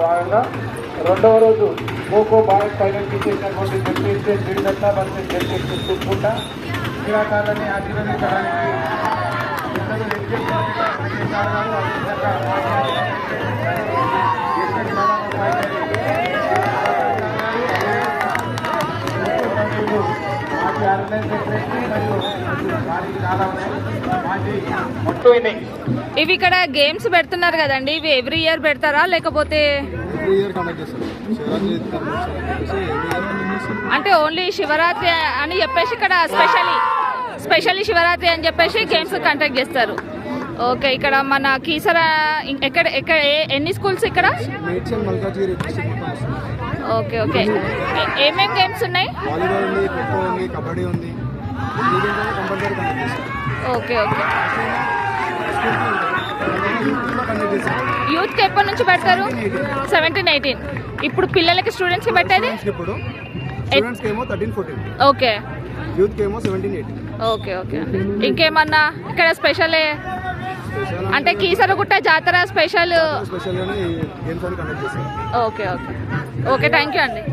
భాగంగా రెండవ రోజు ఖోఖో బాయ్స్ ఫైనల్ చేసినటువంటి జడ్పీసీ శ్రీదత్త వర్సెస్ జడ్పీసీ చూసుకుంట క్రీడాకారులని ఆశీర్వదించడానికి ఇద్దరు మాజీ ఆర్గనైజ్ సెక్రటరీ మరియు వారికి చాలా మాజీ మొత్తం ఇవి ఇక్కడ గేమ్స్ పెడుతున్నారు కదండి, ఇవి ఎవ్రీ ఇయర్ పెడతారా లేకపోతే అంటే ఓన్లీ శివరాత్రి అని చెప్పేసి ఇక్కడ స్పెషల్లీ శివరాత్రి అని చెప్పేసి గేమ్స్ కండక్ట్ చేస్తారు? ఓకే, ఇక్కడ మన కీసరా ఎక్కడ ఎక్కడ ఎన్ని స్కూల్స్ ఇక్కడ? ఓకే ఓకే, ఏమేమి గేమ్స్ ఉన్నాయి? ఓకే ఓకే, యూత్ కి ఎప్పటి నుంచి పెడతారు? 17, 18. ఇప్పుడు పిల్లలకి స్టూడెంట్స్ కి పెట్టేది ఓకే, ఓకే ఓకే. ఇంకేమన్నా ఇక్కడ స్పెషల్ అంటే కీసరగుట్ట జాతర special? Okay okay okay, thank you అండి.